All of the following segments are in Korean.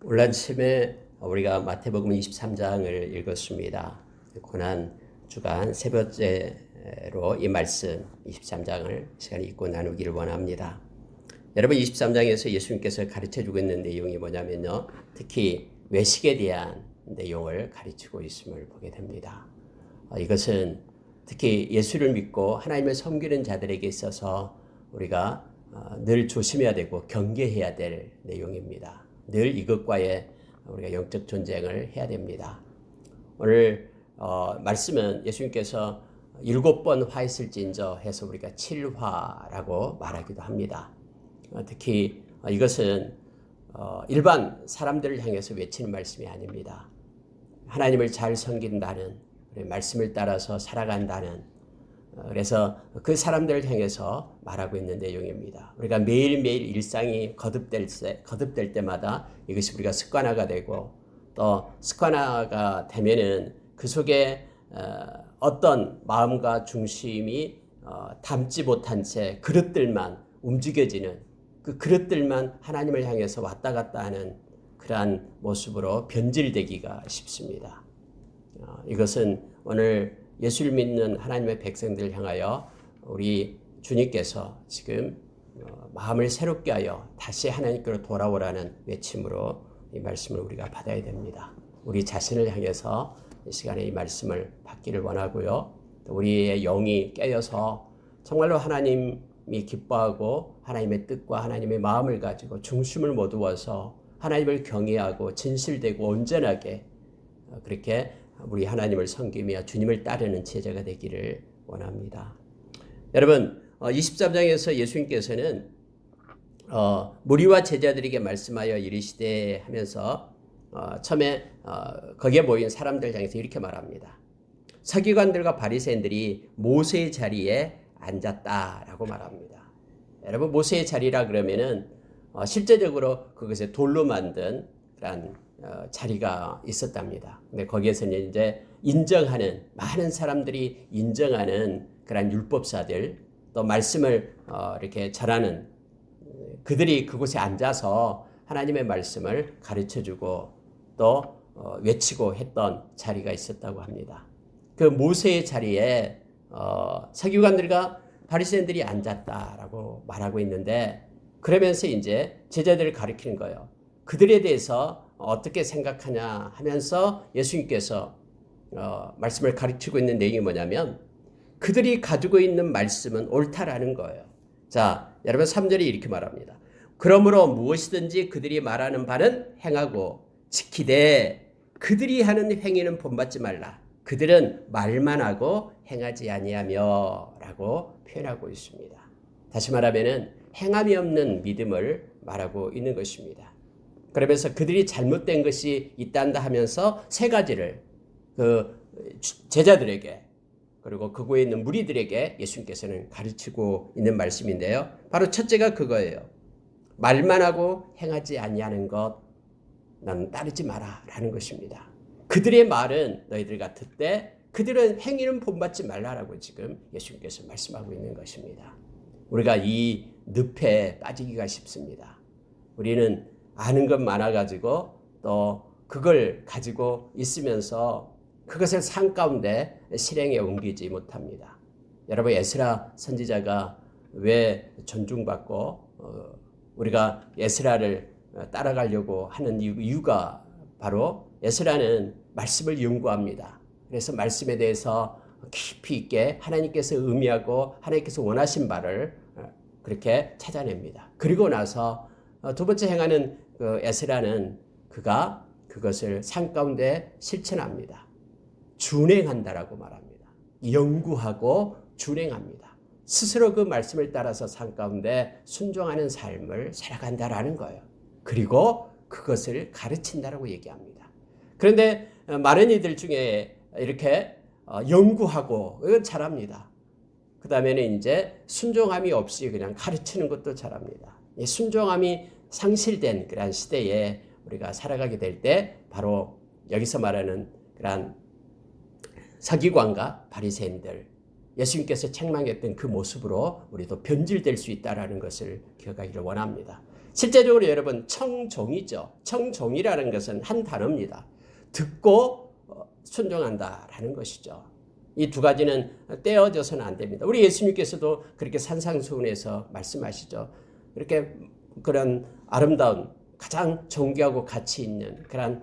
오늘 아침에 우리가 마태복음 23장을 읽었습니다. 고난 주간 세 번째로 이 말씀 23장을 시간에 읽고 나누기를 원합니다. 여러분 23장에서 예수님께서 가르쳐주고 있는 내용이 뭐냐면요. 특히 외식에 대한 내용을 가르치고 있음을 보게 됩니다. 이것은 특히 예수를 믿고 하나님을 섬기는 자들에게 있어서 우리가 늘 조심해야 되고 경계해야 될 내용입니다. 늘 이것과의 우리가 영적 전쟁을 해야 됩니다. 오늘 말씀은 예수님께서 7번 화했을진저 해서 우리가 7화라고 말하기도 합니다. 특히 이것은 일반 사람들을 향해서 외치는 말씀이 아닙니다. 하나님을 잘 섬긴다는, 말씀을 따라서 살아간다는, 그래서 그 사람들을 향해서 말하고 있는 내용입니다. 우리가 매일매일 일상이 거듭될 때마다 이것이 우리가 습관화가 되고, 또 습관화가 되면은 그 속에 어떤 마음과 중심이 담지 못한 채 그릇들만 움직여지는, 그 그릇들만 하나님을 향해서 왔다 갔다 하는 그러한 모습으로 변질되기가 쉽습니다. 이것은 오늘 예수를 믿는 하나님의 백성들을 향하여 우리 주님께서 지금 마음을 새롭게 하여 다시 하나님께로 돌아오라는 외침으로 이 말씀을 우리가 받아야 됩니다. 우리 자신을 향해서 이 시간에 이 말씀을 받기를 원하고요. 또 우리의 영이 깨어서 정말로 하나님이 기뻐하고 하나님의 뜻과 하나님의 마음을 가지고 중심을 모두어서 하나님을 경외하고 진실되고 온전하게 그렇게 우리 하나님을 섬기며 주님을 따르는 제자가 되기를 원합니다. 여러분 23장에서 예수님께서는 무리와 제자들에게 말씀하여 이르시되 하면서 처음에 거기에 모인 사람들 향해서 이렇게 말합니다. 서기관들과 바리새인들이 모세의 자리에 앉았다라고 말합니다. 여러분 모세의 자리라 그러면은 실제적으로 그것에 돌로 만든 그런 자리가 있었답니다. 근데 거기에서는 이제 인정하는 많은 사람들이 인정하는 그런 율법사들 또 말씀을 이렇게 전하는 그들이 그곳에 앉아서 하나님의 말씀을 가르쳐주고 또 외치고 했던 자리가 있었다고 합니다. 그 모세의 자리에 서기관들과 바리새인들이 앉았다라고 말하고 있는데 그러면서 이제 제자들을 가르치는 거예요. 그들에 대해서 어떻게 생각하냐 하면서 예수님께서 말씀을 가르치고 있는 내용이 뭐냐면 그들이 가지고 있는 말씀은 옳다라는 거예요. 자, 여러분 3절이 이렇게 말합니다. 그러므로 무엇이든지 그들이 말하는 바는 행하고 지키되 그들이 하는 행위는 본받지 말라. 그들은 말만 하고 행하지 아니하며 라고 표현하고 있습니다. 다시 말하면은 행함이 없는 믿음을 말하고 있는 것입니다. 그러면서 그들이 잘못된 것이 있단다 하면서 세 가지를 그 제자들에게 그리고 그곳에 있는 무리들에게 예수님께서는 가르치고 있는 말씀인데요. 바로 첫째가 그거예요. 말만 하고 행하지 아니하는 것 너는 따르지 마라 라는 것입니다. 그들의 말은 너희들과 듣되 그들은 행위는 본받지 말라라고 지금 예수님께서 말씀하고 있는 것입니다. 우리가 이 늪에 빠지기가 쉽습니다. 우리는 아는 것 많아가지고 또 그걸 가지고 있으면서 그것을 삶 가운데 실행에 옮기지 못합니다. 여러분 에스라 선지자가 왜 존중받고 우리가 에스라를 따라가려고 하는 이유가 바로 에스라는 말씀을 연구합니다. 그래서 말씀에 대해서 깊이 있게 하나님께서 의미하고 하나님께서 원하신 바를 그렇게 찾아냅니다. 그리고 나서 두 번째 행하는 그 에스라는 그가 그것을 삶 가운데 실천합니다. 준행한다라고 말합니다. 연구하고 준행합니다. 스스로 그 말씀을 따라서 삶 가운데 순종하는 삶을 살아간다라는 거예요. 그리고 그것을 가르친다라고 얘기합니다. 그런데 많은 이들 중에 이렇게 연구하고 이건 잘합니다. 그 다음에는 이제 순종함이 없이 그냥 가르치는 것도 잘합니다. 이 순종함이 상실된 그런 시대에 우리가 살아가게 될 때 바로 여기서 말하는 그런 서기관과 바리새인들 예수님께서 책망했던 그 모습으로 우리도 변질될 수 있다는 것을 기억하기를 원합니다. 실제적으로 여러분 청종이죠. 청종이라는 것은 한 단어입니다. 듣고 순종한다라는 것이죠. 이 두 가지는 떼어져서는 안 됩니다. 우리 예수님께서도 그렇게 산상수훈에서 말씀하시죠. 이렇게 그런 아름다운 가장 존귀하고 가치 있는 그런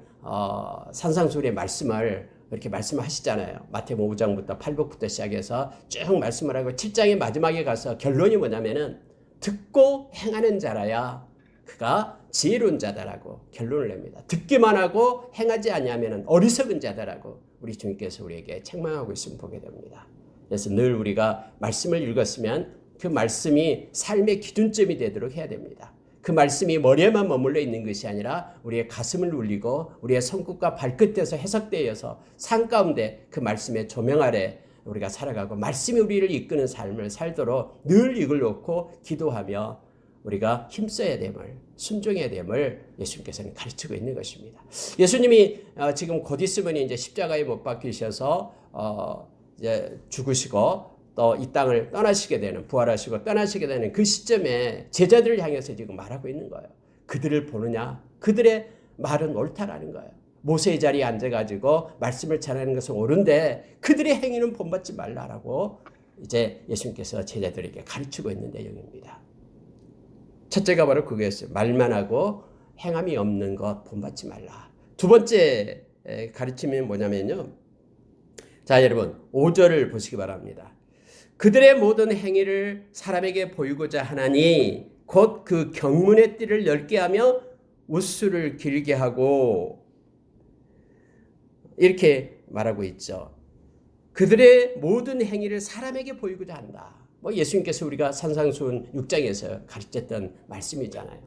산상수훈의 말씀을 이렇게 말씀하시잖아요. 마태복음 5장부터 8복부터 시작해서 쭉 말씀을 하고 7장의 마지막에 가서 결론이 뭐냐면은 듣고 행하는 자라야 그가 지혜로운 자다라고 결론을 냅니다. 듣기만 하고 행하지 아니하면 어리석은 자다라고 우리 주님께서 우리에게 책망하고 있음을 보게 됩니다. 그래서 늘 우리가 말씀을 읽었으면 그 말씀이 삶의 기준점이 되도록 해야 됩니다. 그 말씀이 머리에만 머물러 있는 것이 아니라 우리의 가슴을 울리고 우리의 손끝과 발끝에서 해석되어서 삶 가운데 그 말씀의 조명 아래 우리가 살아가고 말씀이 우리를 이끄는 삶을 살도록 늘 이걸 놓고 기도하며 우리가 힘써야 됨을 순종해야 됨을 예수님께서는 가르치고 있는 것입니다. 예수님이 지금 곧 있으면 이제 십자가에 못 박히셔서 이제 죽으시고 또 이 땅을 떠나시게 되는 부활하시고 떠나시게 되는 그 시점에 제자들을 향해서 지금 말하고 있는 거예요. 그들을 보느냐? 그들의 말은 옳다라는 거예요. 모세의 자리에 앉아가지고 말씀을 전하는 것은 옳은데 그들의 행위는 본받지 말라라고 이제 예수님께서 제자들에게 가르치고 있는 내용입니다. 첫째가 바로 그거였어요. 말만 하고 행함이 없는 것 본받지 말라. 두 번째 가르침이 뭐냐면요. 자, 여러분 5절을 보시기 바랍니다. 그들의 모든 행위를 사람에게 보이고자 하나니 곧 그 경문의 띠를 넓게 하며 웃술을 길게 하고 이렇게 말하고 있죠. 그들의 모든 행위를 사람에게 보이고자 한다. 예수님께서 우리가 산상수훈 6장에서 가르쳤던 말씀이잖아요.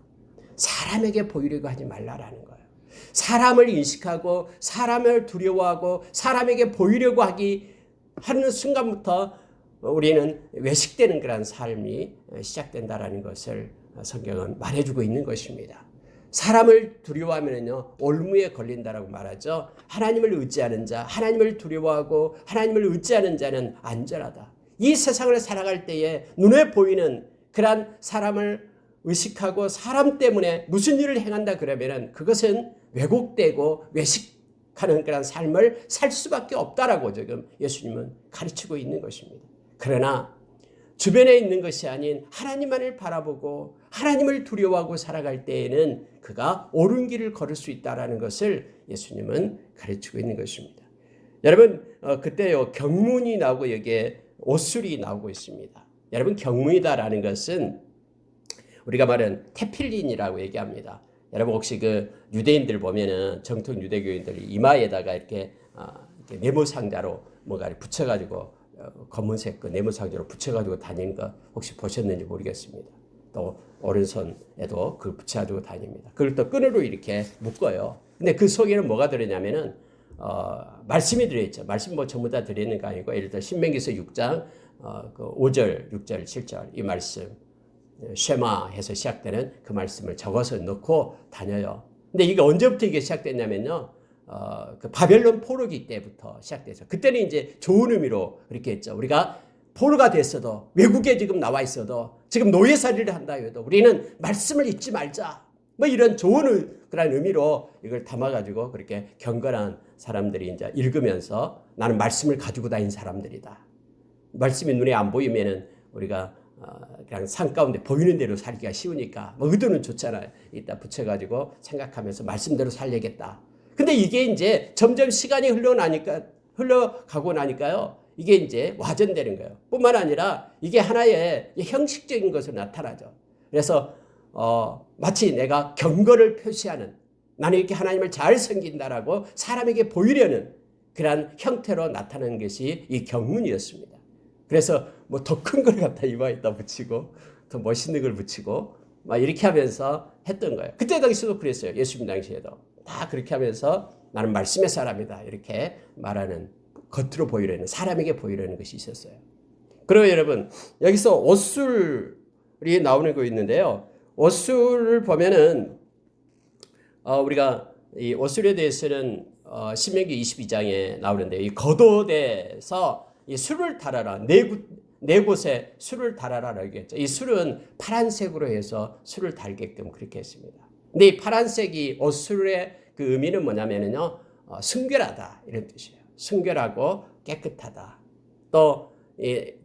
사람에게 보이려고 하지 말라라는 거예요. 사람을 인식하고 사람을 두려워하고 사람에게 보이려고 하는 순간부터 우리는 외식되는 그런 삶이 시작된다라는 것을 성경은 말해주고 있는 것입니다. 사람을 두려워하면요 올무에 걸린다라고 말하죠. 하나님을 의지하는 자, 하나님을 두려워하고 하나님을 의지하는 자는 안전하다. 이 세상을 살아갈 때에 눈에 보이는 그런 사람을 의식하고 사람 때문에 무슨 일을 행한다 그러면은 그것은 왜곡되고 외식하는 그런 삶을 살 수밖에 없다라고 지금 예수님은 가르치고 있는 것입니다. 그러나 주변에 있는 것이 아닌 하나님만을 바라보고 하나님을 두려워하고 살아갈 때에는 그가 옳은 길을 걸을 수 있다라는 것을 예수님은 가르치고 있는 것입니다. 여러분 그때요 경문이 나오고 여기에 옷술이 나오고 있습니다. 여러분 경문이다라는 것은 우리가 말하는 테필린이라고 얘기합니다. 여러분 혹시 그 유대인들 보면은 정통 유대교인들이 이마에다가 이렇게 네모 상자로 뭔가를 붙여가지고 검은색 그 네모 상자로 붙여가지고 다니는 거 혹시 보셨는지 모르겠습니다. 또 오른손에도 그걸 붙여가지고 다닙니다. 그걸 또 끈으로 이렇게 묶어요. 근데 그 속에는 뭐가 들어있냐면은 말씀이 들어있죠. 말씀 전부 다 들어있는 거 아니고 예를 들어 신명기서 6장 그 5절, 6절, 7절 이 말씀 쉐마해서 시작되는 그 말씀을 적어서 넣고 다녀요. 근데 이게 언제부터 이게 시작됐냐면요. 그 바벨론 포로기 때부터 시작돼서 그때는 이제 좋은 의미로 그렇게 했죠. 우리가 포로가 됐어도 외국에 지금 나와 있어도 지금 노예살이를 한다 해도 우리는 말씀을 잊지 말자. 이런 좋은 그런 의미로 이걸 담아가지고 그렇게 경건한 사람들이 이제 읽으면서 나는 말씀을 가지고 다닌 사람들이다. 말씀이 눈에 안 보이면은 우리가 그냥 산 가운데 보이는 대로 살기가 쉬우니까 의도는 좋잖아요. 이따 붙여가지고 생각하면서 말씀대로 살려야겠다. 근데 이게 이제 점점 시간이 흘러가고 나니까요. 이게 이제 와전되는 거예요. 뿐만 아니라 이게 하나의 형식적인 것으로 나타나죠. 그래서 마치 내가 경건을 표시하는 나는 이렇게 하나님을 잘 섬긴다라고 사람에게 보이려는 그런 형태로 나타나는 것이 이 경문이었습니다. 그래서 더 큰 걸 갖다 이마에다 붙이고 더 멋있는 걸 붙이고 막 이렇게 하면서 했던 거예요. 그때 당시도 그랬어요. 예수님 당시에도 다 그렇게 하면서 나는 말씀의 사람이다 이렇게 말하는 겉으로 보이려는 사람에게 보이려는 것이 있었어요. 그리고 여러분 여기서 옷술이 나오는 거 있는데요. 옷술을 보면은 우리가 이 옷술에 대해서는 신명기 22장에 나오는데 이 겉옷에서 이 술을 달아라 네 곳에 술을 달아라라고 얘기했죠. 이 술은 파란색으로 해서 술을 달게끔 그렇게 했습니다. 근데 이 파란색이 옷술의 그 의미는 뭐냐면요, 순결하다 이런 뜻이에요. 순결하고 깨끗하다. 또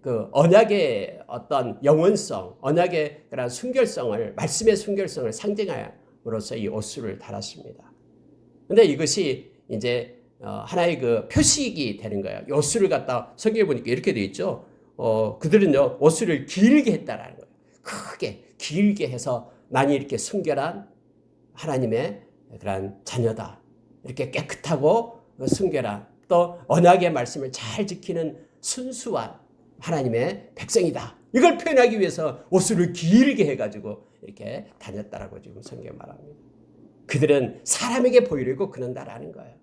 그 언약의 어떤 영원성, 언약의 그런 순결성을, 말씀의 순결성을 상징함으로써 이 옷술을 달았습니다. 근데 이것이 이제 하나의 그 표식이 되는 거예요. 옷술을 갖다 성경에 보니까 이렇게 되어 있죠. 그들은요, 옷술을 길게 했다라는 거예요. 크게, 길게 해서 나는 이렇게 순결한 하나님의 그런 자녀다. 이렇게 깨끗하고 순결한, 또 언약의 말씀을 잘 지키는 순수한 하나님의 백성이다. 이걸 표현하기 위해서 옷술을 길게 해가지고 이렇게 다녔다라고 지금 성경에 말합니다. 그들은 사람에게 보이려고 그런다라는 거예요.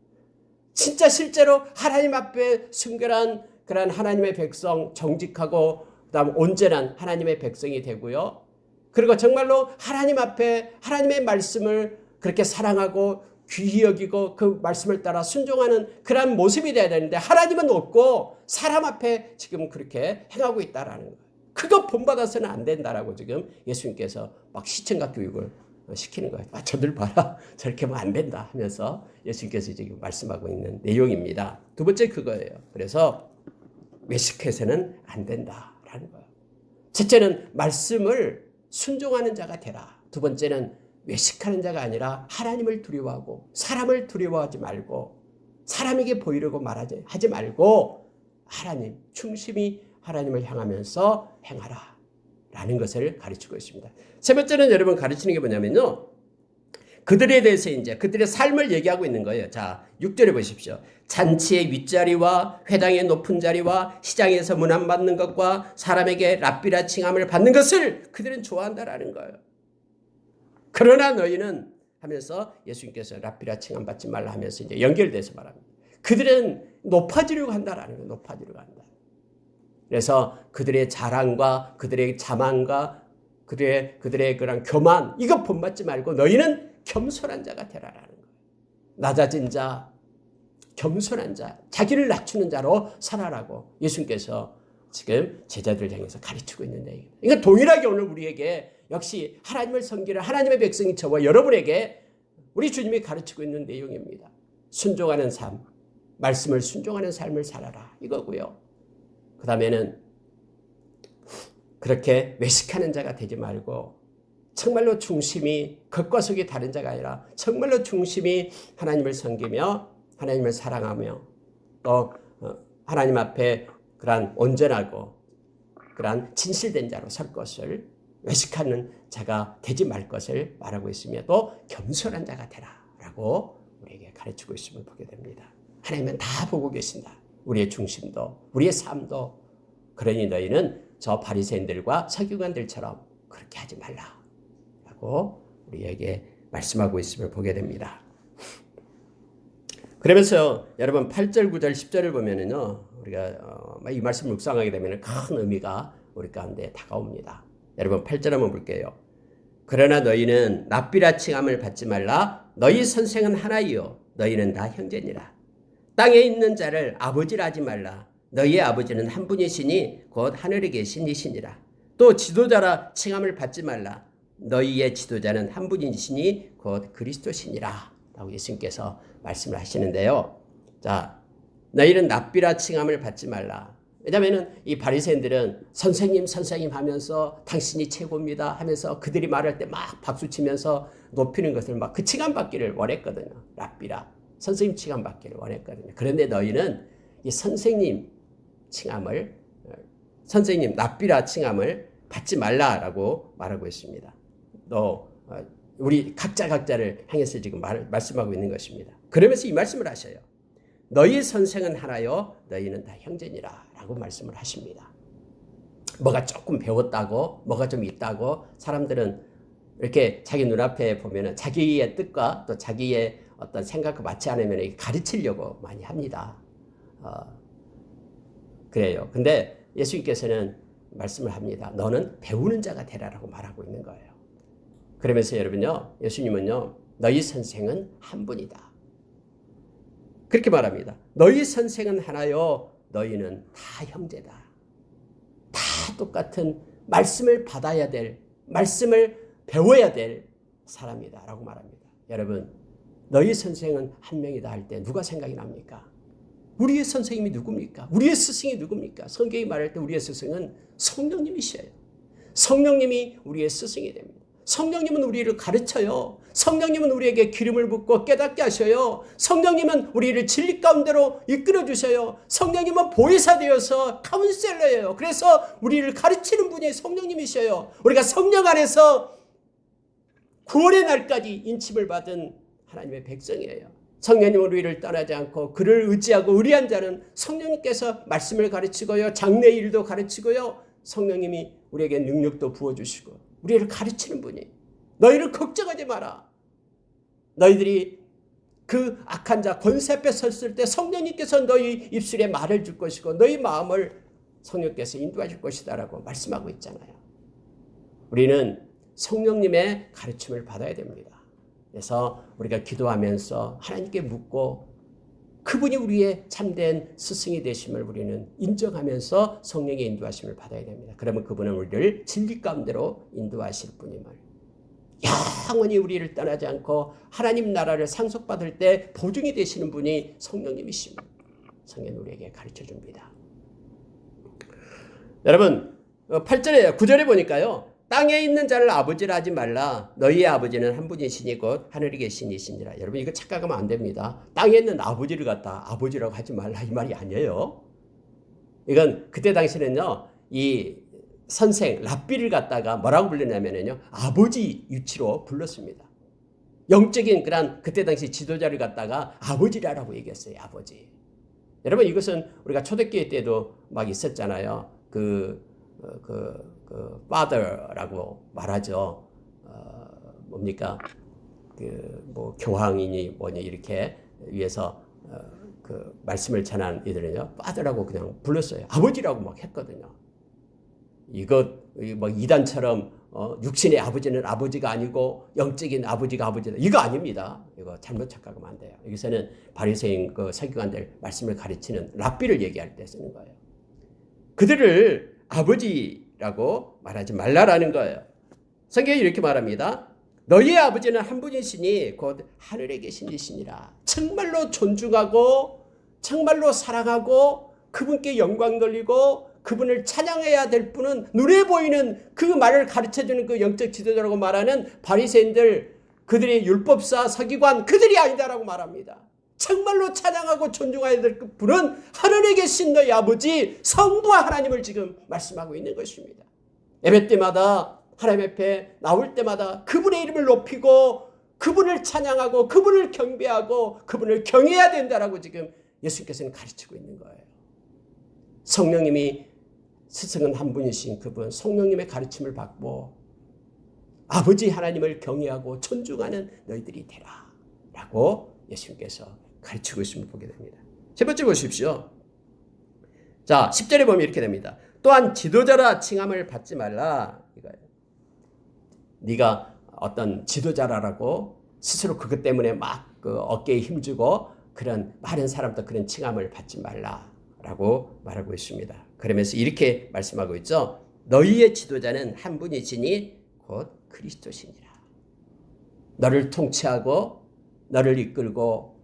진짜 실제로 하나님 앞에 순결한 그런 하나님의 백성, 정직하고 그다음 온전한 하나님의 백성이 되고요. 그리고 정말로 하나님 앞에 하나님의 말씀을 그렇게 사랑하고 귀히 여기고 그 말씀을 따라 순종하는 그런 모습이 돼야 되는데 하나님은 없고 사람 앞에 지금 그렇게 행하고 있다라는 거예요. 그거 본받아서는 안 된다라고 지금 예수님께서 막 시청각 교육을 시키는 거예요. 저들 봐라. 저렇게 하면 안 된다 하면서 예수님께서 지금 말씀하고 있는 내용입니다. 두 번째 그거예요. 그래서 외식해서는 안 된다라는 거예요. 첫째는 말씀을 순종하는 자가 되라. 두 번째는 외식하는 자가 아니라 하나님을 두려워하고 사람을 두려워하지 말고 사람에게 보이려고 하지 말고 하나님, 충심히 하나님을 향하면서 행하라 라는 것을 가르치고 있습니다. 세 번째는 여러분 가르치는 게 뭐냐면요, 그들에 대해서 이제 그들의 삶을 얘기하고 있는 거예요. 자, 6절에 보십시오. 잔치의 윗자리와 회당의 높은 자리와 시장에서 문안 받는 것과 사람에게 랍비라 칭함을 받는 것을 그들은 좋아한다라는 거예요. 그러나 너희는 하면서 예수님께서 랍비라 칭함 받지 말라 하면서 이제 연결돼서 말합니다. 그들은 높아지려고 한다라는 거예요. 높아지려고 한다. 그래서 그들의 자랑과 그들의 자만과 그들의 그런 교만, 이거 본받지 말고 너희는 겸손한 자가 되라라는 거예요. 낮아진 자, 겸손한 자, 자기를 낮추는 자로 살아라고 예수님께서 지금 제자들을 향해서 가르치고 있는 내용입니다. 그러니까 동일하게 오늘 우리에게 역시 하나님을 섬기는 하나님의 백성인 저와 여러분에게 우리 주님이 가르치고 있는 내용입니다. 순종하는 삶, 말씀을 순종하는 삶을 살아라 이거고요. 그 다음에는 그렇게 외식하는 자가 되지 말고 정말로 중심이 겉과 속이 다른 자가 아니라 정말로 중심이 하나님을 섬기며 하나님을 사랑하며 또 하나님 앞에 그러한 온전하고 그러한 진실된 자로 설 것을, 외식하는 자가 되지 말 것을 말하고 있으며 또 겸손한 자가 되라라고 우리에게 가르치고 있음을 보게 됩니다. 하나님은 다 보고 계신다. 우리의 중심도 우리의 삶도. 그러니 너희는 저 바리새인들과 서기관들처럼 그렇게 하지 말라라고 우리에게 말씀하고 있음을 보게 됩니다. 그러면서 여러분 8절, 9절, 10절을 보면은요, 우리가 이 말씀을 묵상하게 되면 큰 의미가 우리 가운데 다가옵니다. 여러분 8절 한번 볼게요. 그러나 너희는 랍비라 칭함을 받지 말라. 너희 선생은 하나이요 너희는 다 형제니라. 땅에 있는 자를 아버지라 하지 말라. 너희의 아버지는 한 분이시니 곧 하늘에 계신 이시니라. 또 지도자라 칭함을 받지 말라. 너희의 지도자는 한 분이시니 곧 그리스도시니라 라고 예수님께서 말씀을 하시는데요. 자, 너희는 랍비라 칭함을 받지 말라. 왜냐하면 이 바리새인들은 선생님 선생님 하면서 당신이 최고입니다 하면서 그들이 말할 때 막 박수치면서 높이는 것을 막 그 칭함 받기를 원했거든요. 랍비라 선생님 칭함 받기를 원했거든요. 그런데 너희는 이 선생님 칭함을, 선생님 랍비라 칭함을 받지 말라라고 말하고 있습니다. 또 우리 각자를 향해서 지금 말씀하고 있는 것입니다. 그러면서 이 말씀을 하셔요. 너희 선생은 하나요 너희는 다 형제니라 라고 말씀을 하십니다. 뭐가 조금 배웠다고 뭐가 좀 있다고 사람들은 이렇게 자기 눈앞에 보면은 자기의 뜻과 또 자기의 어떤 생각과 맞지 않으면 가르치려고 많이 합니다. 그래요. 근데 예수님께서는 말씀을 합니다. 너는 배우는 자가 되라라고 말하고 있는 거예요. 그러면서 여러분요, 예수님은요, 너희 선생은 한 분이다. 그렇게 말합니다. 너희 선생은 하나요, 너희는 다 형제다. 다 똑같은 말씀을 받아야 될, 말씀을 배워야 될 사람이다 라고 말합니다. 여러분, 너희 선생은 한 명이다 할 때 누가 생각이 납니까? 우리의 선생님이 누굽니까? 우리의 스승이 누굽니까? 성경이 말할 때 우리의 스승은 성령님이셔요. 성령님이 우리의 스승이 됩니다. 성령님은 우리를 가르쳐요. 성령님은 우리에게 기름을 붓고 깨닫게 하셔요. 성령님은 우리를 진리 가운데로 이끌어 주셔요. 성령님은 보혜사 되어서 카운셀러예요. 그래서 우리를 가르치는 분이 성령님이셔요. 우리가 성령 안에서 구원의 날까지 인침을 받은 하나님의 백성이에요. 성령님은 우리를 떠나지 않고 그를 의지하고 의리한 자는 성령님께서 말씀을 가르치고요. 장래 일도 가르치고요. 성령님이 우리에게 능력도 부어주시고 우리를 가르치는 분이, 너희를 걱정하지 마라. 너희들이 그 악한 자 권세 앞에 섰을 때 성령님께서 너희 입술에 말을 줄 것이고 너희 마음을 성령께서 인도하실 것이다 라고 말씀하고 있잖아요. 우리는 성령님의 가르침을 받아야 됩니다. 그래서 우리가 기도하면서 하나님께 묻고 그분이 우리의 참된 스승이 되심을 우리는 인정하면서 성령의 인도하심을 받아야 됩니다. 그러면 그분은 우리를 진리 가운데로 인도하실 분임을, 영원히 우리를 떠나지 않고 하나님 나라를 상속받을 때 보증이 되시는 분이 성령님이십니다. 성령이 우리에게 가르쳐줍니다. 여러분 8절에 9절에 보니까요. 땅에 있는 자를 아버지라 하지 말라. 너희의 아버지는 한 분이시니 곧 하늘에 계신 이시니라. 여러분 이거 착각하면 안 됩니다. 땅에 있는 아버지를 갖다 아버지라고 하지 말라 이 말이 아니에요. 이건 그때 당시는요. 이 선생 랍비를 갖다가 뭐라고 불렀냐면요. 아버지 유치로 불렀습니다. 영적인 그런 그때 당시 지도자를 갖다가 아버지라고 얘기했어요. 아버지. 여러분 이것은 우리가 초대교회 때도 막 있었잖아요. father라고 말하죠. 뭡니까? 뭐 교황이니 뭐니 이렇게 위해서 그 말씀을 전한 이들은요, father라고 그냥 불렀어요. 아버지라고 막 했거든요. 이거 뭐 이단처럼 육신의 아버지는 아버지가 아니고 영적인 아버지가 아버지다. 이거 아닙니다. 이거 잘못 착각하면 안 돼요. 여기서는 바리새인 그 서기관들 말씀을 가르치는 랍비를 얘기할 때 쓰는 거예요. 그들을 아버지라고 말하지 말라라는 거예요. 성경이 이렇게 말합니다. 너희의 아버지는 한 분이시니 곧 하늘에 계신 이시니라. 정말로 존중하고 정말로 사랑하고 그분께 영광 돌리고 그분을 찬양해야 될 분은 눈에 보이는 그 말을 가르쳐주는 그 영적 지도자라고 말하는 바리새인들, 그들의 율법사 서기관, 그들이 아니다라고 말합니다. 정말로 찬양하고 존중해야 될 그 분은 하늘에 계신 너희 아버지 성부와 하나님을 지금 말씀하고 있는 것입니다. 예배 때마다 하나님 앞에 나올 때마다 그분의 이름을 높이고 그분을 찬양하고 그분을 경배하고 그분을 경외해야 된다라고 지금 예수님께서는 가르치고 있는 거예요. 성령님이 스승은 한 분이신 그분 성령님의 가르침을 받고 아버지 하나님을 경외하고 존중하는 너희들이 되라 라고 예수님께서 가르치고 있음을 보게 됩니다. 세 번째 보십시오. 자, 10절에 보면 이렇게 됩니다. 또한 지도자라 칭함을 받지 말라. 이거예요. 네가 어떤 지도자라고 스스로 그것 때문에 막 그 어깨에 힘주고 그런 많은 사람도 그런 칭함을 받지 말라라고 말하고 있습니다. 그러면서 이렇게 말씀하고 있죠. 너희의 지도자는 한 분이시니 곧 그리스도시니라. 너를 통치하고 너를 이끌고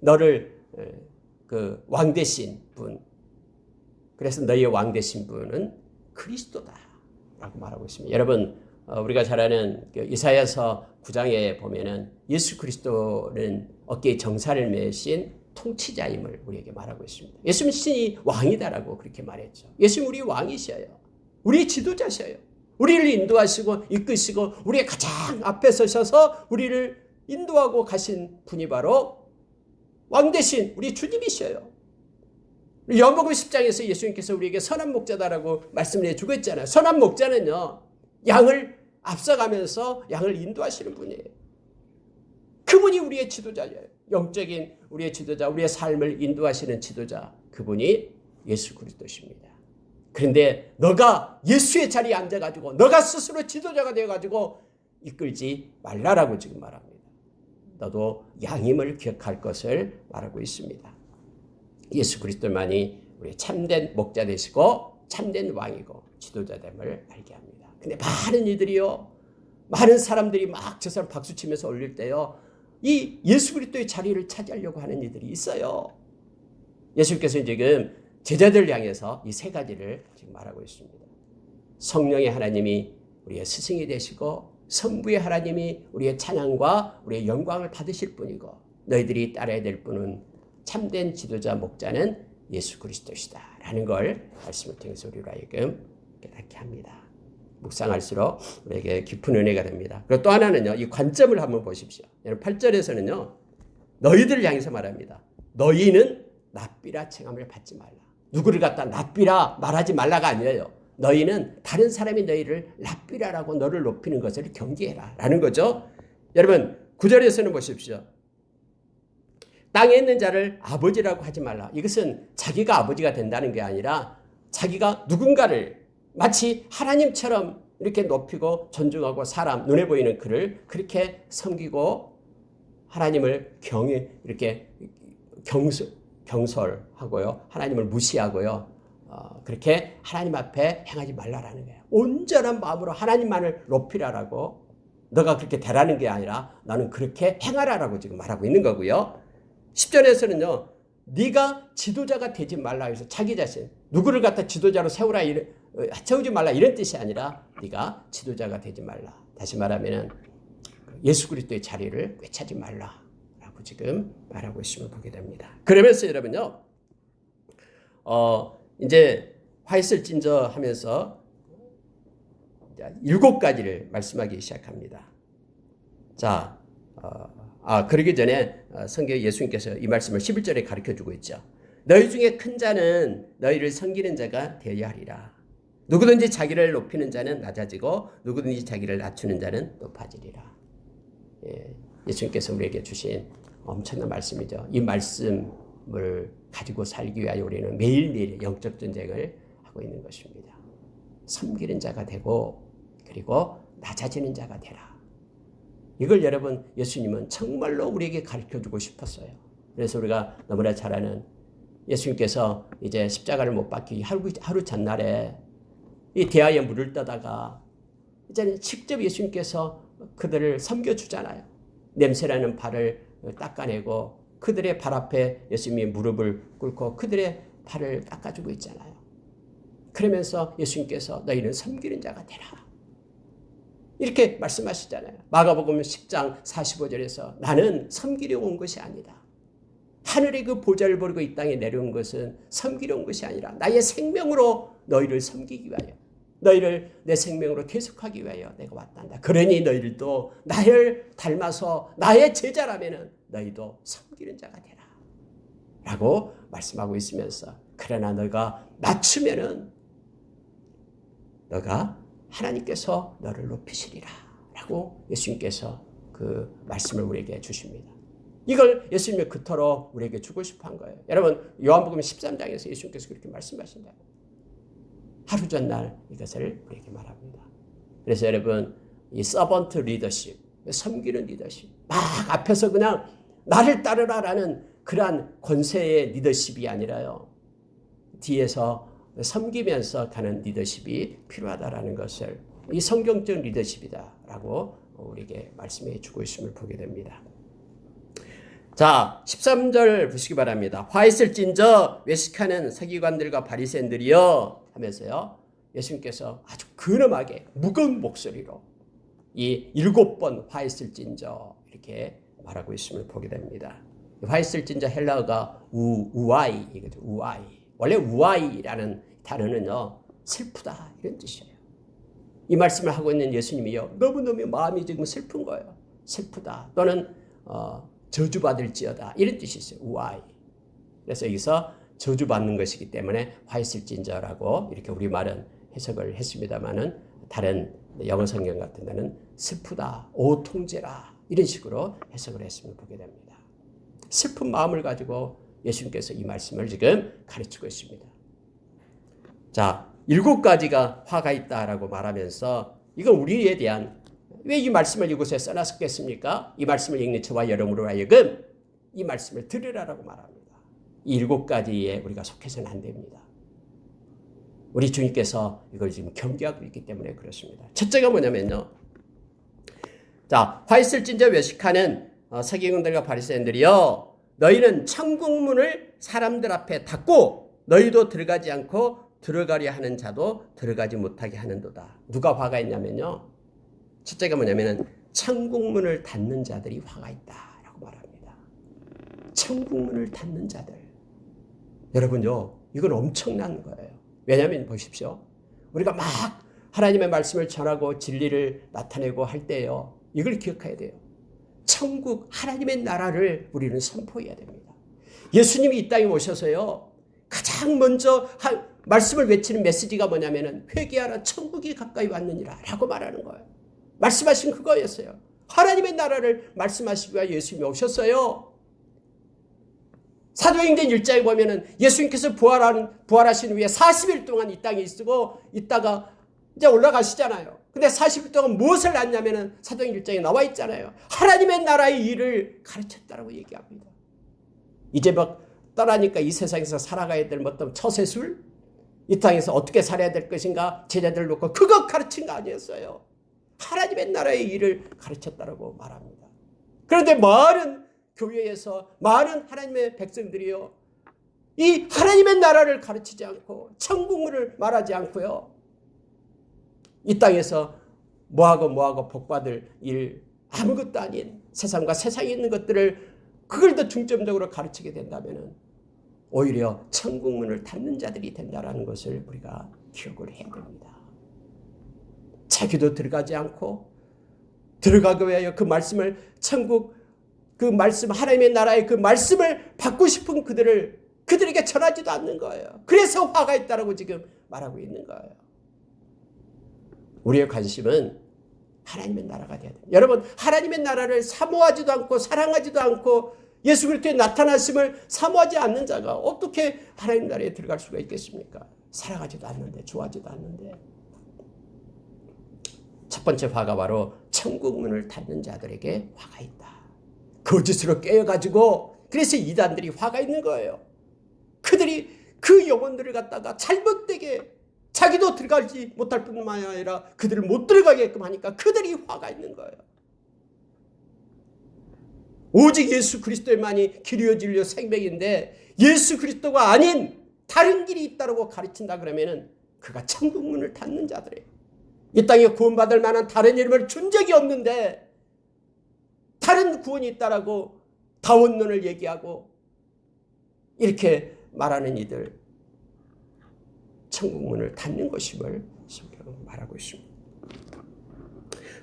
너를 그 왕 되신 분, 그래서 너희의 왕 되신 분은 그리스도다라고 말하고 있습니다. 여러분 우리가 잘 아는 이사야서 9장에 보면은 예수 그리스도는 어깨에 정사를 메신 통치자임을 우리에게 말하고 있습니다. 예수님은 신이 왕이다라고 그렇게 말했죠. 예수님 우리 왕이셔요. 우리 지도자셔요. 우리를 인도하시고 이끄시고 우리의 가장 앞에 서셔서 우리를 인도하고 가신 분이 바로 왕 대신 우리 주님이셔요. 요한복음 10장에서 예수님께서 우리에게 선한 목자다라고 말씀을 해주고 있잖아요. 선한 목자는요, 양을 앞서가면서 양을 인도하시는 분이에요. 그분이 우리의 지도자예요. 영적인 우리의 지도자, 우리의 삶을 인도하시는 지도자, 그분이 예수 그리스도십니다. 그런데 너가 예수의 자리에 앉아가지고 너가 스스로 지도자가 되어가지고 이끌지 말라라고 지금 말합니다. 너도 양임을 기억할 것을 말하고 있습니다. 예수 그리스도만이 우리의 참된 목자 되시고 참된 왕이고 지도자됨을 알게 합니다. 근데 많은 이들이요, 많은 사람들이 막 저 사람 박수치면서 올릴 때요, 이 예수 그리스도의 자리를 차지하려고 하는 이들이 있어요. 예수께서 지금 제자들을 향해서 이 세 가지를 지금 말하고 있습니다. 성령의 하나님이 우리의 스승이 되시고 성부의 하나님이 우리의 찬양과 우리의 영광을 받으실 분이고 너희들이 따라야 될 분은 참된 지도자 목자는 예수 그리스도시다 라는 걸 말씀을 통해서 우리로 하여금 깨닫게 합니다. 묵상할수록 우리에게 깊은 은혜가 됩니다. 그리고 또 하나는요, 이 관점을 한번 보십시오. 8절에서는요, 너희들을 향해서 말합니다. 너희는 랍비라 칭함을 받지 말라. 누구를 갖다 랍비라 말하지 말라가 아니에요. 너희는 다른 사람이 너희를 랍비라라고 너를 높이는 것을 경계해라 라는 거죠. 여러분 9절에서는 보십시오. 땅에 있는 자를 아버지라고 하지 말라. 이것은 자기가 아버지가 된다는 게 아니라 자기가 누군가를 마치 하나님처럼 이렇게 높이고 존중하고 사람 눈에 보이는 그를 그렇게 섬기고 하나님을 이렇게 경솔하고요, 하나님을 무시하고요, 그렇게 하나님 앞에 행하지 말라라는 거예요. 온전한 마음으로 하나님만을 높이라라고, 너가 그렇게 되라는 게 아니라 나는 그렇게 행하라라고 지금 말하고 있는 거고요. 10절에서는요, 네가 지도자가 되지 말라 해서 자기 자신, 누구를 갖다 지도자로 세우지 말라 이런 뜻이 아니라 네가 지도자가 되지 말라. 다시 말하면은 예수 그리스도의 자리를 꿰차지 말라라고 지금 말하고 있음을 보게 됩니다. 그러면서 여러분요, 이제 화 있을진저 하면서 7가지를 말씀하기 시작합니다. 자, 그러기 전에 성경 예수님께서 이 말씀을 11절에 가르쳐주고 있죠. 너희 중에 큰 자는 너희를 섬기는 자가 되어야 하리라. 누구든지 자기를 높이는 자는 낮아지고 누구든지 자기를 낮추는 자는 높아지리라. 예수님께서 우리에게 주신 엄청난 말씀이죠. 이 말씀을 가지고 살기 위하여 우리는 매일매일 영적 전쟁을 하고 있는 것입니다. 섬기는 자가 되고 그리고 낮아지는 자가 되라. 이걸 여러분 예수님은 정말로 우리에게 가르쳐주고 싶었어요. 그래서 우리가 너무나 잘 아는 예수님께서 이제 십자가를 못 박히기 하루 전날에 이 대하에 물을 떠다가 이제는 직접 예수님께서 그들을 섬겨주잖아요. 냄새나는 발을 닦아내고 그들의 발 앞에 예수님이 무릎을 꿇고 그들의 발을 닦아주고 있잖아요. 그러면서 예수님께서 너희는 섬기는 자가 되라. 이렇게 말씀하시잖아요. 마가복음 10장 45절에서 나는 섬기려 온 것이 아니다. 하늘의 그 보좌를 버리고 이 땅에 내려온 것은 섬기려 온 것이 아니라 나의 생명으로 너희를 섬기기 위하여, 너희를 내 생명으로 계속하기 위하여 내가 왔단다. 그러니 너희들도 나를 닮아서 나의 제자라면 너희도 섬기는 자가 되라 라고 말씀하고 있으면서, 그러나 너가 낮추면은 너가 하나님께서 너를 높이시리라 라고 예수님께서 그 말씀을 우리에게 주십니다. 이걸 예수님이 그토록 우리에게 주고 싶어 한 거예요. 여러분 요한복음 13장에서 예수님께서 그렇게 말씀하신다. 하루 전날 이것을 우리에게 말합니다. 그래서 여러분 이 서번트 리더십, 섬기는 리더십, 막 앞에서 그냥 나를 따르라라는 그러한 권세의 리더십이 아니라요, 뒤에서 섬기면서 가는 리더십이 필요하다라는 것을 이 성경적 리더십이다라고 우리에게 말씀해 주고 있음을 보게 됩니다. 자, 13절 보시기 바랍니다. 화 있을진저 외식하는 서기관들과 바리새인들이여 하면서요, 예수님께서 아주 근엄하게 무거운 목소리로 이 7번 화 있을진저 이렇게 말하고 있음을 보게 됩니다. 화 있을진저 헬라어가 우아이 이거죠. 우아이. 원래 우아이라는 단어는요, 슬프다 이런 뜻이에요. 이 말씀을 하고 있는 예수님이요, 너무너무 마음이 지금 슬픈 거예요. 슬프다 또는 저주받을지어다 이런 뜻이 있어요. 우아이. 그래서 여기서 저주받는 것이기 때문에 화 있을진저라고 이렇게 우리말은 해석을 했습니다마는 다른 영어 성경 같은 데는 슬프다, 오통제라 이런 식으로 해석을 했음을 보게 됩니다. 슬픈 마음을 가지고 예수님께서 이 말씀을 지금 가르치고 있습니다. 자, 7가지가 화가 있다라고 말하면서 이건 우리에 대한, 왜 이 말씀을 이곳에 써놨겠습니까? 이 말씀을 읽는 저와 여러분으로 하여금 이 말씀을 들으라라고 말합니다. 이 7가지에 우리가 속해서는 안 됩니다. 우리 주님께서 이걸 지금 경계하고 있기 때문에 그렇습니다. 첫째가 뭐냐면요. 자, 화 있을진저 외식하는 서기관들과 바리새인들이여, 너희는 천국문을 사람들 앞에 닫고 너희도 들어가지 않고 들어가려 하는 자도 들어가지 못하게 하는도다. 누가 화가 있냐면요. 첫째가 뭐냐면은 천국문을 닫는 자들이 화가 있다라고 말합니다. 천국문을 닫는 자들. 여러분요, 이건 엄청난 거예요. 왜냐하면 보십시오. 우리가 막 하나님의 말씀을 전하고 진리를 나타내고 할 때요, 이걸 기억해야 돼요. 천국 하나님의 나라를 우리는 선포해야 됩니다. 예수님이 이 땅에 오셔서요, 가장 먼저 말씀을 외치는 메시지가 뭐냐면은 회개하라, 천국이 가까이 왔느니라 라고 말하는 거예요. 말씀하신 그거였어요. 하나님의 나라를 말씀하시기 위해 예수님이 오셨어요. 사도행전 1장에 보면은 예수님께서 부활하신 후에 40일 동안 이 땅에 있다가 이제 올라가시잖아요. 근데 40일 동안 무엇을 했냐면은 사도행전 1장에 나와 있잖아요. 하나님의 나라의 일을 가르쳤다라고 얘기합니다. 이제 막 떠나니까 이 세상에서 살아가야 될 어떤 처세술, 이 땅에서 어떻게 살아야 될 것인가 제자들 놓고 그거 가르친 거 아니었어요. 하나님의 나라의 일을 가르쳤다라고 말합니다. 그런데 많은 교회에서 많은 하나님의 백성들이요, 이 하나님의 나라를 가르치지 않고 천국문을 말하지 않고요, 이 땅에서 뭐하고 복받을 일, 아무것도 아닌 세상과 세상에 있는 것들을 그걸 더 중점적으로 가르치게 된다면 오히려 천국문을 닫는 자들이 된다는 것을 우리가 기억을 해야 됩니다. 자기도 들어가지 않고 들어가기 위하여 그 말씀을 그 말씀, 하나님의 나라의 그 말씀을 받고 싶은 그들에게 전하지도 않는 거예요. 그래서 화가 있다라고 지금 말하고 있는 거예요. 우리의 관심은 하나님의 나라가 돼야 돼요. 여러분, 하나님의 나라를 사모하지도 않고 사랑하지도 않고 예수 그리스도의 나타나심을 사모하지 않는 자가 어떻게 하나님 나라에 들어갈 수가 있겠습니까? 사랑하지도 않는데, 좋아하지도 않는데. 첫 번째 화가 바로 천국문을 닫는 자들에게 화가 있다. 거짓으로 깨어가지고 그래서 이단들이 화가 있는 거예요. 그들이 그 영혼들을 갖다가 잘못되게 자기도 들어가지 못할 뿐만 아니라 그들을 못 들어가게끔 하니까 그들이 화가 있는 거예요. 오직 예수 그리스도만이 길이요 진리요 생명인데 예수 그리스도가 아닌 다른 길이 있다고 가르친다 그러면은 그가 천국문을 닫는 자들이에요. 이 땅에 구원받을 만한 다른 이름을 준 적이 없는데 다른 구원이 있다라고 다원론을 얘기하고 이렇게 말하는 이들, 천국문을 닫는 것임을 말하고 있습니다.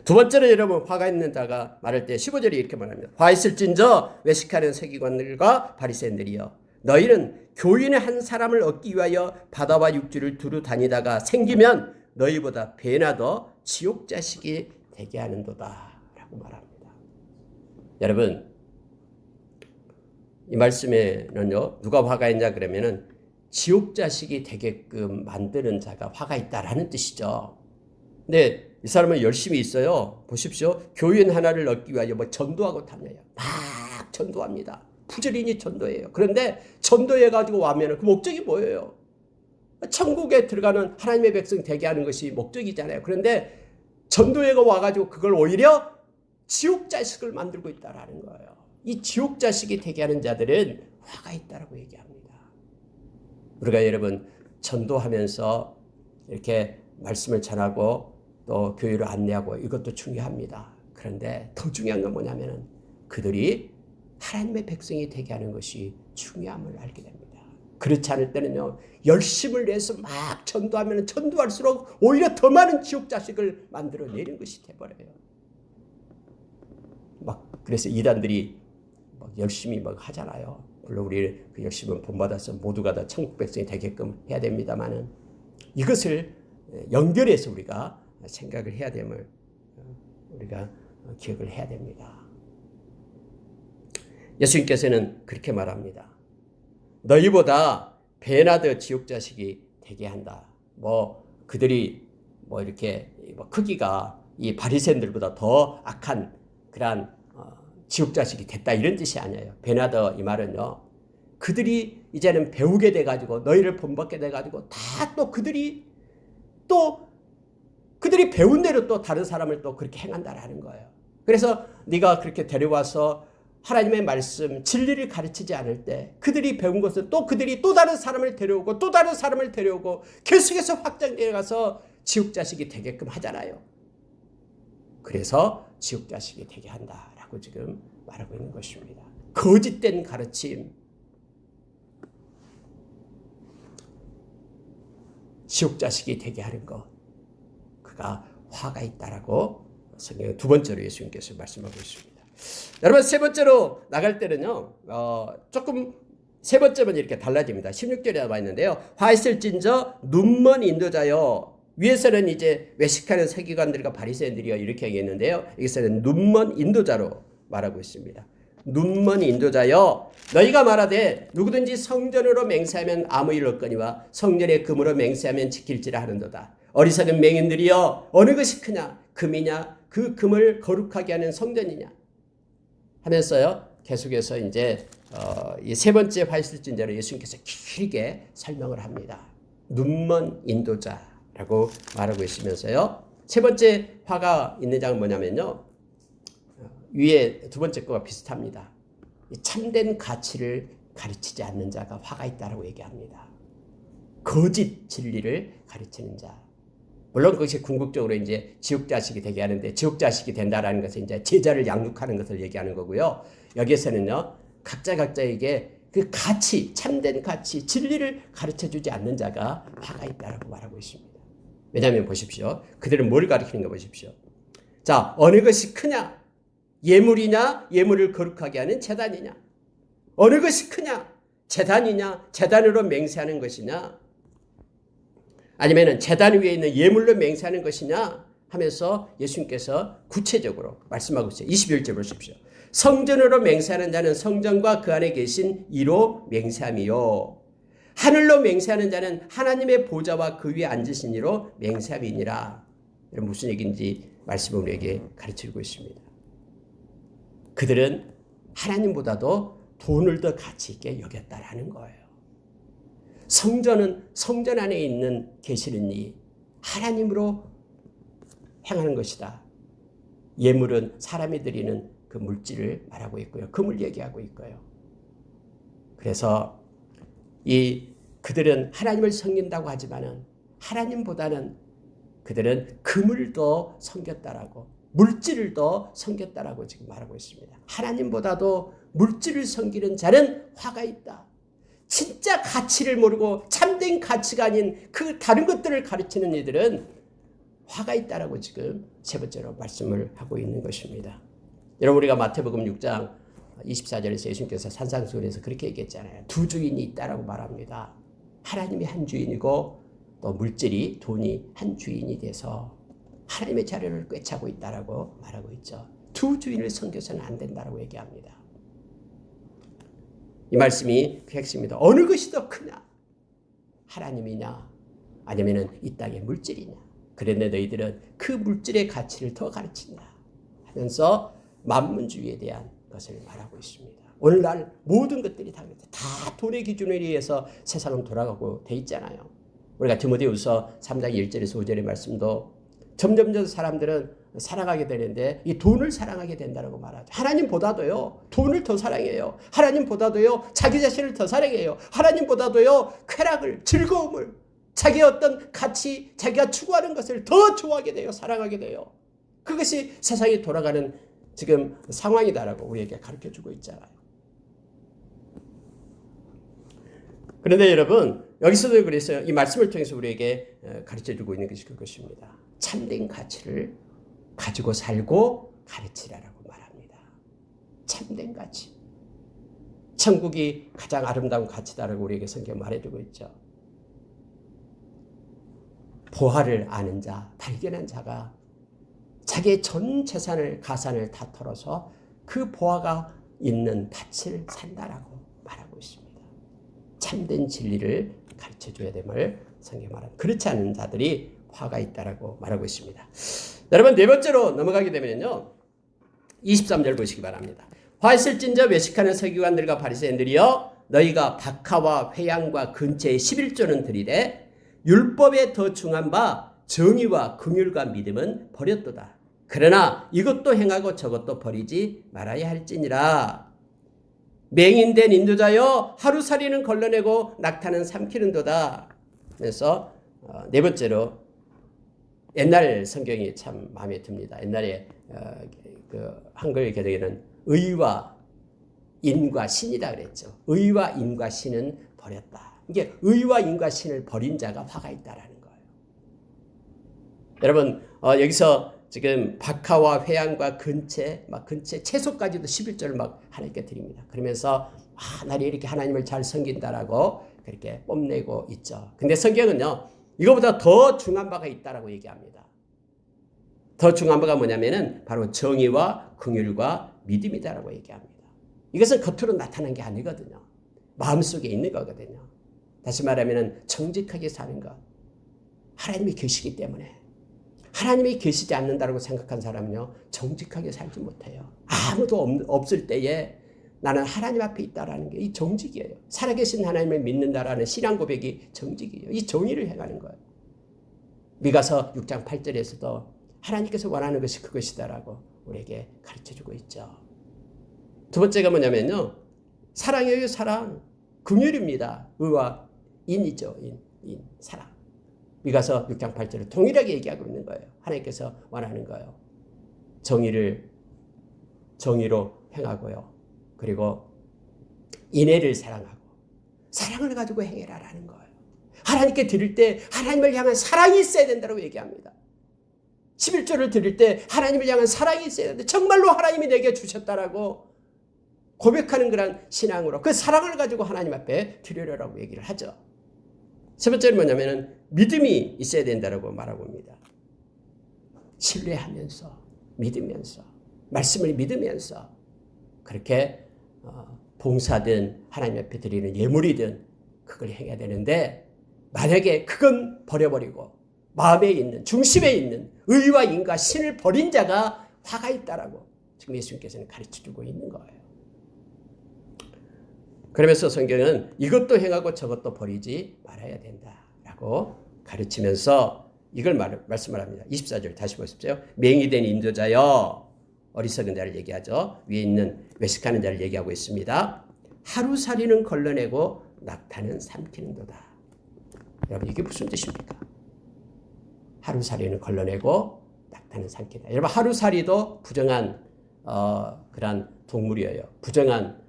두 번째는 여러분, 화가 있는 자가 말할 때 15절에 이렇게 말합니다. 화 있을진저 외식하는 서기관들과 바리새인들이여, 너희는 교인의 한 사람을 얻기 위하여 바다와 육지를 두루 다니다가 생기면 너희보다 배나 더 지옥 자식이 되게 하는도다 라고 말합니다. 여러분, 이 말씀에는요, 누가 화가 있냐 그러면은 지옥 자식이 되게끔 만드는 자가 화가 있다라는 뜻이죠. 근데 이 사람은 열심히 있어요. 보십시오. 교인 하나를 얻기 위하여 전도하고 다녀요. 막 전도합니다. 부지런히 전도해요. 그런데 전도해가지고 와면 그 목적이 뭐예요? 천국에 들어가는 하나님의 백성 되게 하는 것이 목적이잖아요. 그런데 전도회가 와가지고 그걸 오히려 지옥 자식을 만들고 있다라는 거예요. 이 지옥 자식이 되게 하는 자들은 화가 있다라고 얘기합니다. 우리가 여러분 전도하면서 이렇게 말씀을 전하고 또 교회를 안내하고 이것도 중요합니다. 그런데 더 중요한 건 뭐냐면은 그들이 하나님의 백성이 되게 하는 것이 중요함을 알게 됩니다. 그렇지 않을 때는요, 열심을 내서 막 전도하면 전도할수록 오히려 더 많은 지옥 자식을 만들어내는 것이 돼버려요. 그래서 이단들이 열심히 하잖아요. 물론 우리 그 열심은 본받아서 모두가 다 천국 백성이 되게끔 해야 됩니다만은 이것을 연결해서 우리가 생각을 해야 됨을 우리가 기억을 해야 됩니다. 예수님께서는 그렇게 말합니다. 너희보다 배나 더 지옥 자식이 되게 한다. 그들이 이렇게 크기가 이 바리새인들보다 더 악한 그러한 지옥 자식이 됐다 이런 뜻이 아니에요. 배나 더 이 말은요, 그들이 이제는 배우게 돼가지고 너희를 본받게 돼가지고 다 또 그들이 배운 대로 또 다른 사람을 또 그렇게 행한다라는 거예요. 그래서 네가 그렇게 데려와서 하나님의 말씀, 진리를 가르치지 않을 때 그들이 배운 것을 또 그들이 또 다른 사람을 데려오고 또 다른 사람을 데려오고 계속해서 확장되어 가서 지옥 자식이 되게끔 하잖아요. 그래서 지옥 자식이 되게 한다라고 지금 말하고 있는 것입니다. 거짓된 가르침, 지옥 자식이 되게 하는 것, 그가 화가 있다라고 성경 두 번째로 예수님께서 말씀하고 있습니다. 여러분, 세 번째로 나갈 때는요, 조금 세 번째는 이렇게 달라집니다. 16절에 나와 있는데요. 화 있을진저 눈먼 인도자여. 위에서는 이제 외식하는 서기관들과 바리새인들이여 이렇게 얘기했는데요. 여기서는 눈먼 인도자로 말하고 있습니다. 눈먼 인도자여, 너희가 말하되 누구든지 성전으로 맹세하면 아무 일 없거니와 성전의 금으로 맹세하면 지킬지라 하는도다. 어리석은 맹인들이여, 어느 것이 크냐? 금이냐? 그 금을 거룩하게 하는 성전이냐? 하면서요, 계속해서 이제 이 세 번째 화 있을진저를 예수님께서 길게 설명을 합니다. 눈먼 인도자라고 말하고 있으면서요, 세 번째 화가 있는 장은 뭐냐면요, 위에 두 번째 거가 비슷합니다. 참된 가치를 가르치지 않는 자가 화가 있다라고 얘기합니다. 거짓 진리를 가르치는 자. 물론 그것이 궁극적으로 이제 지옥 자식이 되게 하는데, 지옥 자식이 된다라는 것은 이제 제자를 양육하는 것을 얘기하는 거고요. 여기에서는요, 각자에게 그 가치, 참된 가치, 진리를 가르쳐 주지 않는 자가 화가 있다라고 말하고 있습니다. 왜냐하면 보십시오. 그들은 뭘 가르치는가 보십시오. 자, 어느 것이 크냐? 예물이냐? 예물을 거룩하게 하는 제단이냐? 어느 것이 크냐? 제단이냐? 제단으로 맹세하는 것이냐? 아니면 제단 위에 있는 예물로 맹세하는 것이냐 하면서 예수님께서 구체적으로 말씀하고 있어요. 21절 보십시오. 성전으로 맹세하는 자는 성전과 그 안에 계신 이로 맹세함이요. 하늘로 맹세하는 자는 하나님의 보좌와 그 위에 앉으신 이로 맹세함이니라. 무슨 얘기인지 말씀을 우리에게 가르치고 있습니다. 그들은 하나님보다도 돈을 더 가치 있게 여겼다라는 거예요. 성전은 성전 안에 있는 계시는 이 하나님으로 행하는 것이다. 예물은 사람이 드리는 그 물질을 말하고 있고요. 금을 얘기하고 있고요. 그래서 그들은 하나님을 섬긴다고 하지만은 하나님보다는 그들은 금을 더 섬겼다라고, 물질을 더 섬겼다라고 지금 말하고 있습니다. 하나님보다도 물질을 섬기는 자는 화가 있다. 진짜 가치를 모르고 참된 가치가 아닌 그 다른 것들을 가르치는 이들은 화가 있다라고 지금 세 번째로 말씀을 하고 있는 것입니다. 여러분, 우리가 마태복음 6장 24절에서 예수님께서 산상수훈에서 그렇게 얘기했잖아요. 두 주인이 있다라고 말합니다. 하나님이 한 주인이고 또 물질이, 돈이 한 주인이 돼서 하나님의 자료를 꿰차고 있다라고 말하고 있죠. 두 주인을 섬겨서는 안 된다라고 얘기합니다. 이 말씀이 그 핵심입니다. 어느 것이 더 크냐? 하나님이냐? 아니면 이 땅의 물질이냐? 그런데 너희들은 그 물질의 가치를 더 가르친다 하면서 만문주의에 대한 것을 말하고 있습니다. 오늘날 모든 것들이 다 돈의 기준에 의해서 세상은 돌아가고 돼 있잖아요. 우리가 디모데후서 3장 1절에서 5절의 말씀도 점점 사람들은 사랑하게 되는데 이 돈을 사랑하게 된다고 말하죠. 하나님보다도요, 돈을 더 사랑해요. 하나님보다도요, 자기 자신을 더 사랑해요. 하나님보다도요, 쾌락을, 즐거움을, 자기의 어떤 가치, 자기가 추구하는 것을 더 좋아하게 돼요. 사랑하게 돼요. 그것이 세상이 돌아가는 지금 상황이다라고 우리에게 가르쳐주고 있잖아요. 그런데 여러분, 여기서도 그랬어요. 이 말씀을 통해서 우리에게 가르쳐주고 있는 것이 그것입니다. 참된 가치를 가지고 살고 가르치라라고 말합니다. 참된 가치. 천국이 가장 아름다운 가치다라고 우리에게 성경 말해주고 있죠. 보화를 아는 자, 발견한 자가 자기의 전 재산을, 가산을 다 털어서 그 보화가 있는 밭을 산다라고 말하고 있습니다. 참된 진리를 가르쳐줘야 됨을 성경 말합니다. 그렇지 않은 자들이 화가 있다라고 말하고 있습니다. 여러분, 네 번째로 넘어가게 되면요, 23절 보시기 바랍니다. 화 있을진저 외식하는 서기관들과 바리새인들이여, 너희가 박하와 회양과 근처에 11조는 드리되 율법에 더 중한 바 정의와 긍휼과 믿음은 버렸도다. 그러나 이것도 행하고 저것도 버리지 말아야 할지니라. 맹인된 인도자여 하루살이는 걸러내고 낙타는 삼키는도다. 그래서 네 번째로 옛날 성경이 참 마음에 듭니다. 옛날에 그 한글 개정에는 의와 인과 신이다 그랬죠. 의와 인과 신은 버렸다. 이게 의와 인과 신을 버린 자가 화가 있다라는 거예요. 여러분 여기서 지금 박하와 회양과 근체 채소까지도 11절을 막 하나님께 드립니다. 그러면서 나를 이렇게 하나님을 잘 섬긴다라고 그렇게 뽐내고 있죠. 근데 성경은요 이거보다 더 중요한 바가 있다라고 얘기합니다. 더 중요한 바가 뭐냐면은 바로 정의와 긍휼과 믿음이다라고 얘기합니다. 이것은 겉으로 나타난 게 아니거든요. 마음속에 있는 거거든요. 다시 말하면은 정직하게 사는 것. 하나님이 계시기 때문에. 하나님이 계시지 않는다고 생각한 사람은요 정직하게 살지 못해요. 아무도 없을 때에 나는 하나님 앞에 있다라는 게 이 정직이에요. 살아계신 하나님을 믿는다라는 신앙 고백이 정직이에요. 이 정의를 행하는 거예요. 미가서 6장 8절에서도 하나님께서 원하는 것이 그것이다라고 우리에게 가르쳐주고 있죠. 두 번째가 뭐냐면요 사랑이에요. 사랑. 긍휼입니다. 의와 인이죠. 인 사랑. 미가서 6장 8절을 동일하게 얘기하고 있는 거예요. 하나님께서 원하는 거예요. 정의로 행하고요. 그리고 인애를 사랑하고 사랑을 가지고 행해라라는 거예요. 하나님께 드릴 때 하나님을 향한 사랑이 있어야 된다고 얘기합니다. 11조를 드릴 때 하나님을 향한 사랑이 있어야 된다. 정말로 하나님이 내게 주셨다라고 고백하는 그런 신앙으로 그 사랑을 가지고 하나님 앞에 드리려고 얘기를 하죠. 세 번째는 뭐냐면 믿음이 있어야 된다고 말하고 있습니다. 신뢰하면서 믿으면서 말씀을 믿으면서 그렇게 봉사든 하나님 앞에 드리는 예물이든 그걸 행해야 되는데 만약에 그건 버려버리고 마음에 있는 중심에 있는 의와 인과 신을 버린 자가 화가 있다라고 지금 예수님께서는 가르쳐주고 있는 거예요. 그러면서 성경은 이것도 행하고 저것도 버리지 말아야 된다라고 가르치면서 이걸 말씀을 합니다. 24절 다시 보십시오. 맹이된 인도자여 어리석은 자를 얘기하죠. 위에 있는 외식하는 자를 얘기하고 있습니다. 하루살이는 걸러내고 낙타는 삼키는도다. 여러분 이게 무슨 뜻입니까? 하루살이는 걸러내고 낙타는 삼킨다. 여러분 하루살이도 부정한 그런 동물이에요. 부정한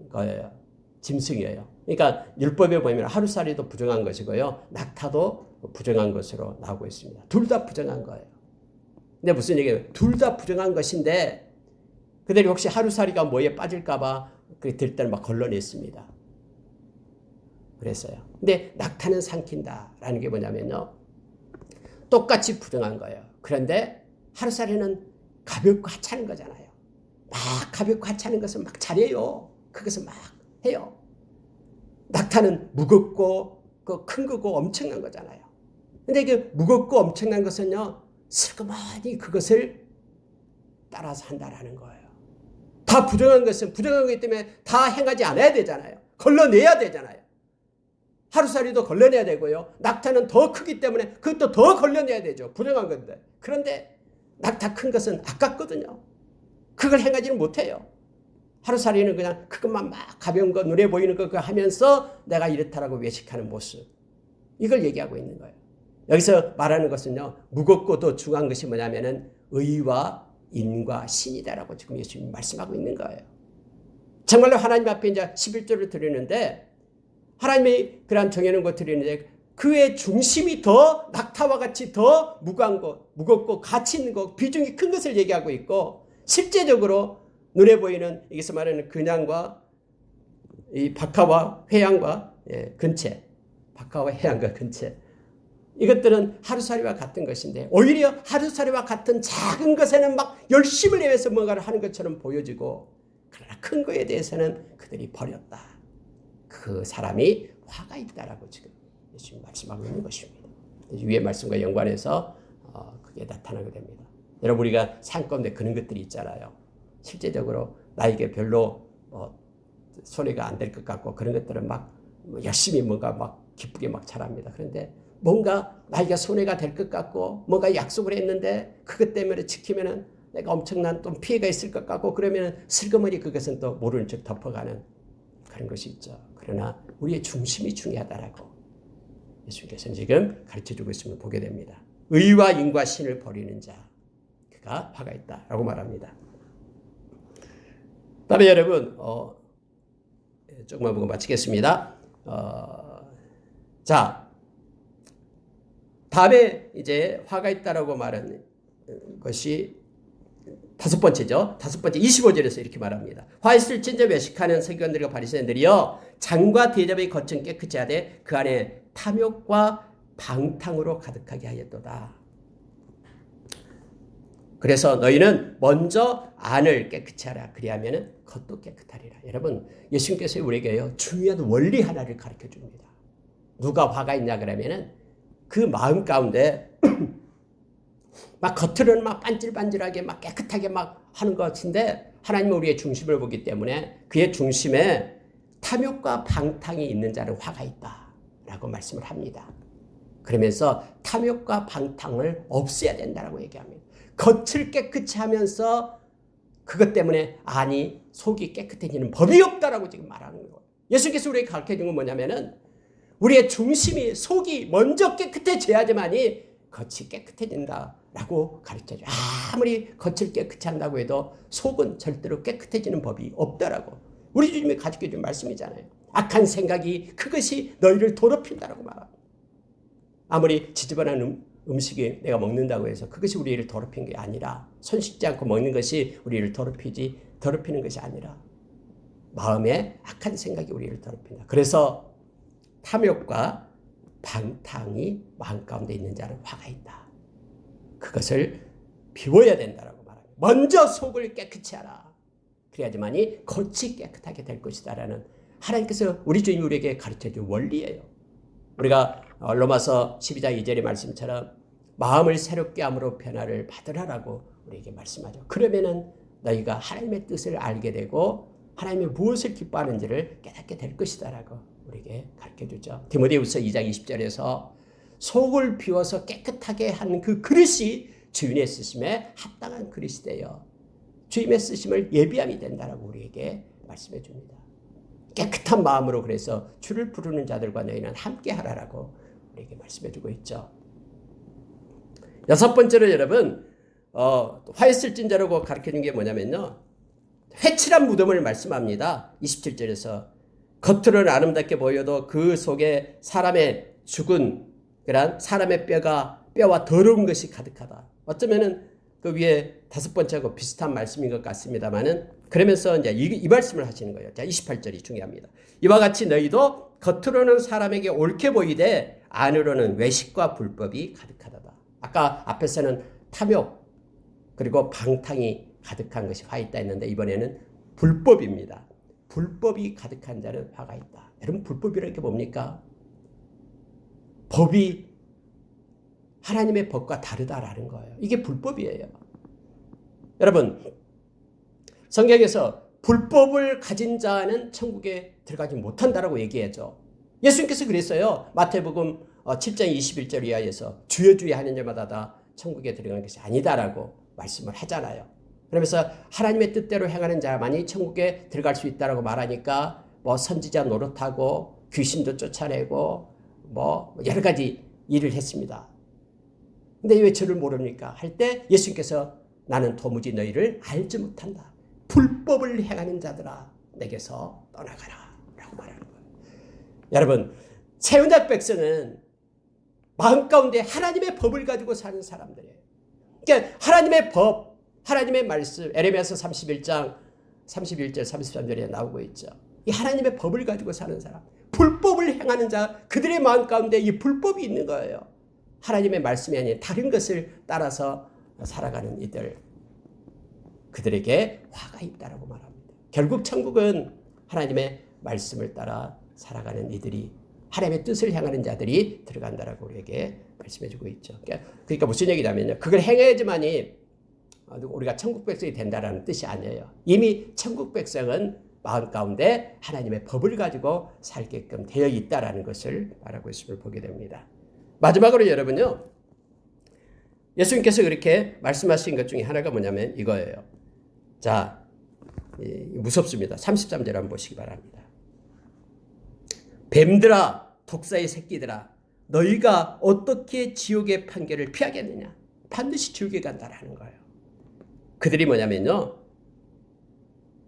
거예요. 짐승이에요. 그러니까 율법에 보면 하루살이도 부정한 것이고요. 낙타도 부정한 것으로 나오고 있습니다. 둘 다 부정한 거예요. 근데 무슨 얘기예요? 둘 다 부정한 것인데 그들이 혹시 하루살이가 뭐에 빠질까 봐 들 때는 막 걸러냈습니다. 그랬어요. 근데 낙타는 삼킨다라는 게 뭐냐면요. 똑같이 부정한 거예요. 그런데 하루살이는 가볍고 하찮은 거잖아요. 막 가볍고 하찮은 것을 막 잘해요. 그것을 막 해요. 낙타는 무겁고 큰 거고 엄청난 거잖아요. 근데 그 무겁고 엄청난 것은요. 슬그머니 그것을 따라서 한다라는 거예요. 다 부정한 것은 부정한 거기 때문에 다 행하지 않아야 되잖아요. 걸러내야 되잖아요. 하루살이도 걸러내야 되고요. 낙타는 더 크기 때문에 그것도 더 걸러내야 되죠. 부정한 건데. 그런데 낙타 큰 것은 아깝거든요. 그걸 행하지는 못해요. 하루살이는 그냥 그것만 막 가벼운 거 눈에 보이는 거 하면서 내가 이렇다라고 외식하는 모습. 이걸 얘기하고 있는 거예요. 여기서 말하는 것은요. 무겁고 더 중요한 것이 뭐냐면은 의와 인과 신이다라고 지금 예수님이 말씀하고 있는 거예요. 정말로 하나님 앞에 이제 11조를 드리는데 하나님이 그런 정해놓은 것 드리는데 그의 중심이 더 낙타와 같이 더 무거운 것, 무겁고 가치 있는 것, 비중이 큰 것을 얘기하고 있고 실제적으로 눈에 보이는 여기서 말하는 근양과 이 박하와 회양과 근체, 박하와 회양과 근체 이것들은 하루살이와 같은 것인데 오히려 하루살이와 같은 작은 것에는 막 열심을 내서 뭔가를 하는 것처럼 보여지고 그러나 큰 거에 대해서는 그들이 버렸다. 그 사람이 화가 있다라고 지금 예수님 말씀하고 있는 것입니다. 위의 말씀과 연관해서 그게 나타나게 됩니다. 여러분 우리가 삶 가운데 그런 것들이 있잖아요. 실제적으로 나에게 별로 손해가 안 될 것 같고 그런 것들은 막 열심히 뭔가 막 기쁘게 막 잘합니다. 그런데 뭔가 나에게 손해가 될 것 같고 뭔가 약속을 했는데 그것 때문에 지키면은 내가 엄청난 또 피해가 있을 것 같고 그러면 슬그머니 그것은 또 모르는 척 덮어가는 그런 것이 있죠. 그러나 우리의 중심이 중요하다라고 예수께서는 지금 가르쳐주고 있음을 보게 됩니다. 의와 인과 신을 버리는 자 그가 화가 있다라고 말합니다. 다음에 여러분 조금만 보고 마치겠습니다. 자 다음에 이제 화가 있다라고 말하는 것이 다섯 번째죠. 다섯 번째 25절에서 이렇게 말합니다. 화 있을진저 외식하는 서기관들과 바리새인들이여 장과 대접이 거친 깨끗이 하되 그 안에 탐욕과 방탕으로 가득하게 하였도다. 그래서 너희는 먼저 안을 깨끗이 하라. 그리하면 겉도 깨끗하리라. 여러분 예수님께서 우리에게요 중요한 원리 하나를 가르쳐 줍니다. 누가 화가 있냐 그러면은 그 마음 가운데 막 겉으로는 막 반질반질하게 막 깨끗하게 막 하는 것 같은데 하나님은 우리의 중심을 보기 때문에 그의 중심에 탐욕과 방탕이 있는 자는 화가 있다라고 말씀을 합니다. 그러면서 탐욕과 방탕을 없애야 된다라고 얘기합니다. 겉을 깨끗이 하면서 그것 때문에 아니 속이 깨끗해지는 법이 없다라고 지금 말하는 거예요. 예수께서 우리에게 가르쳐 준 건 뭐냐면은 우리의 중심이 속이 먼저 깨끗해져야지만이 겉이 깨끗해진다라고 가르쳐줘요. 아무리 겉을 깨끗이 한다고 해도 속은 절대로 깨끗해지는 법이 없다라고 우리 주님이 가르쳐 준 말씀이잖아요. 악한 생각이 그것이 너희를 더럽힌다라고 말합니다. 아무리 지저분한 음식이 내가 먹는다고 해서 그것이 우리를 더럽힌 게 아니라 손 씻지 않고 먹는 것이 우리를 더럽히는 것이 아니라 마음에 악한 생각이 우리를 더럽힌다. 그래서 탐욕과 방탕이 마음 가운데 있는 자는 화가 있다. 그것을 비워야 된다라고 말합니다. 먼저 속을 깨끗이 하라. 그래야지만이 겉이 깨끗하게 될 것이다라는 하나님께서 우리 주님이 우리에게 가르쳐준 원리예요. 우리가 로마서 12장 2절의 말씀처럼 마음을 새롭게 함으로 변화를 받으라라고 우리에게 말씀하죠. 그러면은 너희가 하나님의 뜻을 알게 되고 하나님이 무엇을 기뻐하는지를 깨닫게 될 것이다라고 우리에게 가르쳐주죠. 디모데후서 2장 20절에서 속을 비워서 깨끗하게 한 그 그릇이 주인의 쓰심에 합당한 그릇이 되어 주님의 쓰심을 예비함이 된다라고 우리에게 말씀해 줍니다. 깨끗한 마음으로 그래서 주를 부르는 자들과 너희는 함께 하라라고 우리에게 말씀해 주고 있죠. 여섯 번째로 여러분 화했을진자라고 가르쳐준 게 뭐냐면요. 회칠한 무덤을 말씀합니다. 27절에서 겉으로는 아름답게 보여도 그 속에 사람의 죽은 그런 사람의 뼈와 더러운 것이 가득하다. 어쩌면은 그 위에 다섯 번째하고 비슷한 말씀인 것 같습니다만은 그러면서 이제 이 말씀을 하시는 거예요. 자, 28절이 중요합니다. 이와 같이 너희도 겉으로는 사람에게 옳게 보이되 안으로는 외식과 불법이 가득하다. 아까 앞에서는 탐욕 그리고 방탕이 가득한 것이 화 있다 했는데 이번에는 불법입니다. 불법이 가득한 자는 화가 있다. 여러분 불법이라는 게 뭡니까? 법이 하나님의 법과 다르다라는 거예요. 이게 불법이에요. 여러분 성경에서 불법을 가진 자는 천국에 들어가지 못한다라고 얘기하죠. 예수님께서 그랬어요. 마태복음 7장 21절 이하에서 주여 주여 하는 자마다 다 천국에 들어가는 것이 아니다라고 말씀을 하잖아요. 그러면서 하나님의 뜻대로 행하는 자만이 천국에 들어갈 수 있다라고 말하니까 뭐 선지자 노릇하고 귀신도 쫓아내고 뭐 여러 가지 일을 했습니다. 근데 왜 저를 모릅니까? 할 때 예수님께서 나는 도무지 너희를 알지 못한다. 불법을 행하는 자들아 내게서 떠나가라 라고 말하는 거예요. 여러분 새 언약 백성은 마음 가운데 하나님의 법을 가지고 사는 사람들이에요. 그러니까 하나님의 법, 하나님의 말씀, 에레미야서 31장 31절 33절에 나오고 있죠. 이 하나님의 법을 가지고 사는 사람, 불법을 행하는 자, 그들의 마음 가운데 이 불법이 있는 거예요. 하나님의 말씀이 아닌 다른 것을 따라서 살아가는 이들, 그들에게 화가 있다라고 말합니다. 결국 천국은 하나님의 말씀을 따라 살아가는 이들이, 하나님의 뜻을 향하는 자들이 들어간다라고 우리에게 말씀해주고 있죠. 그러니까 무슨 얘기냐면요, 그걸 행해야지만이 우리가 천국 백성이 된다라는 뜻이 아니에요. 이미 천국 백성은 마음 가운데 하나님의 법을 가지고 살게끔 되어 있다라는 것을 말하고 있음을 보게 됩니다. 마지막으로 여러분요, 예수님께서 그렇게 말씀하신 것 중에 하나가 뭐냐면 이거예요. 자, 무섭습니다. 33절 한번 보시기 바랍니다. 뱀들아, 독사의 새끼들아, 너희가 어떻게 지옥의 판결을 피하겠느냐? 반드시 지옥에 간다라는 거예요. 그들이 뭐냐면요,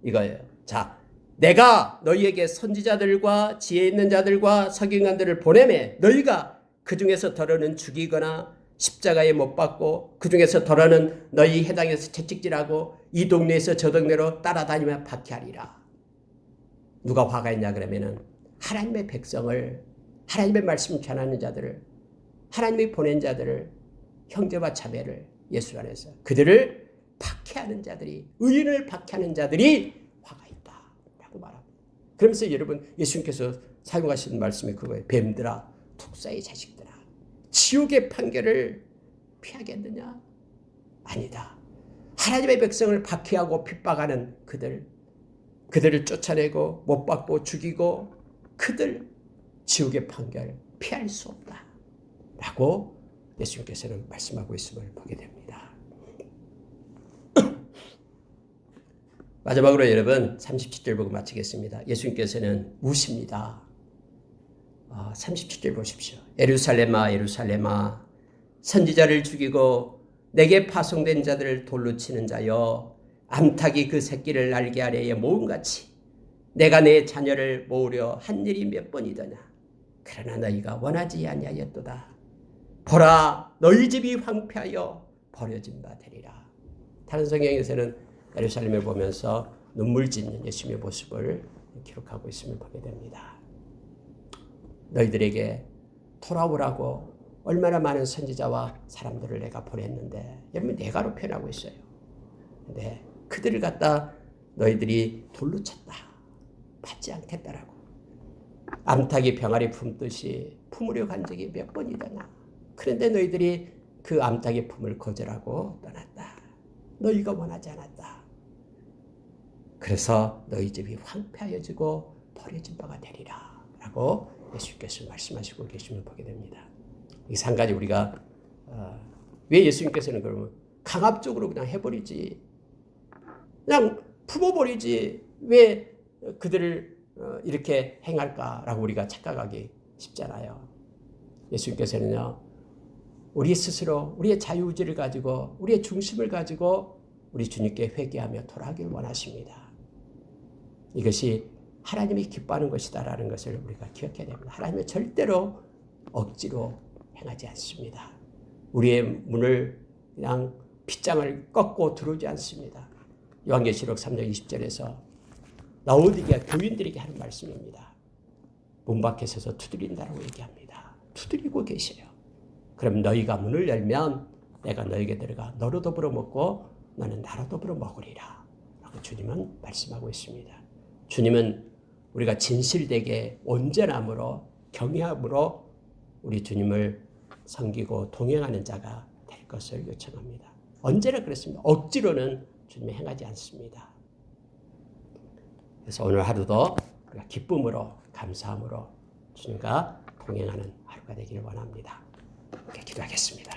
이거예요. 자, 내가 너희에게 선지자들과 지혜 있는 자들과 서기관들을 보내매 너희가 그 중에서 더러는 죽이거나 십자가에 못 박고 그 중에서 더러는 너희 해당에서 채찍질하고 이 동네에서 저 동네로 따라다니며 박해하리라. 누가 화가 있냐 그러면은 하나님의 백성을, 하나님의 말씀 전하는 자들을, 하나님이 보낸 자들을, 형제와 자매를 예수 안에서 그들을 박해하는 자들이, 의인을 박해하는 자들이 화가 있다 라고 말합니다. 그러면서 여러분 예수님께서 사용하시는 말씀이 그거예요. 뱀들아, 독사의 자식들아, 지옥의 판결을 피하겠느냐? 아니다. 하나님의 백성을 박해하고 핍박하는 그들을 쫓아내고 못 박고 죽이고 그들 지옥의 판결 피할 수 없다 라고 예수님께서는 말씀하고 있음을 보게 됩니다. 마지막으로 여러분 37절 보고 마치겠습니다. 예수님께서는 우십니다. 37절 보십시오. 예루살렘아 예루살렘아, 선지자를 죽이고 내게 파송된 자들을 돌로 치는 자여, 암탉이 그 새끼를 날개 아래에 모음같이 내가 내 자녀를 모으려 한 일이 몇 번이더냐. 그러나 너희가 원하지 아니하였도다. 보라, 너희 집이 황폐하여 버려진 바 되리라. 다른 성경에서는 예루살렘을 보면서 눈물 짓는 예수님의 모습을 기록하고 있음을 보게 됩니다. 너희들에게 돌아오라고 얼마나 많은 선지자와 사람들을 내가 보냈는데, 여러분 내가로 표현하고 있어요. 근데 그들을 갖다 너희들이 돌로 쳤다, 받지 않겠다라고. 암탉이 병아리 품듯이 품으려 간 적이 몇 번이더냐. 그런데 너희들이 그 암탉의 품을 거절하고 떠났다. 너희가 원하지 않았다. 그래서 너희 집이 황폐하여지고 버려진 바가 되리라 라고 예수님께서 말씀하시고 계심을 보게 됩니다. 이 한 가지 우리가 왜 예수님께서는 그러면 강압적으로 그냥 해버리지, 그냥 품어버리지, 왜 그들을 이렇게 행할까라고 우리가 착각하기 쉽잖아요. 예수님께서는요, 우리 스스로 우리의 자유의지를 가지고 우리의 중심을 가지고 우리 주님께 회개하며 돌아가길 원하십니다. 이것이 하나님이 기뻐하는 것이다라는 것을 우리가 기억해야 됩니다. 하나님은 절대로 억지로 행하지 않습니다. 우리의 문을 그냥 빗장을 꺾고 들어오지 않습니다. 요한계시록 3장 20절에서 라오디게아 교인들에게 하는 말씀입니다. 문 밖에 서서 두드린다라고 얘기합니다. 두드리고 계세요. 그럼 너희가 문을 열면 내가 너에게 들어가 너로 더불어 먹고 너는 나로 더불어 먹으리라 라고 주님은 말씀하고 있습니다. 주님은 우리가 진실되게 온전함으로 경외함으로 우리 주님을 섬기고 동행하는 자가 될 것을 요청합니다. 언제나 그렇습니다. 억지로는 주님이 행하지 않습니다. 그래서 오늘 하루도 우리가 기쁨으로 감사함으로 주님과 동행하는 하루가 되기를 원합니다. 기도하겠습니다.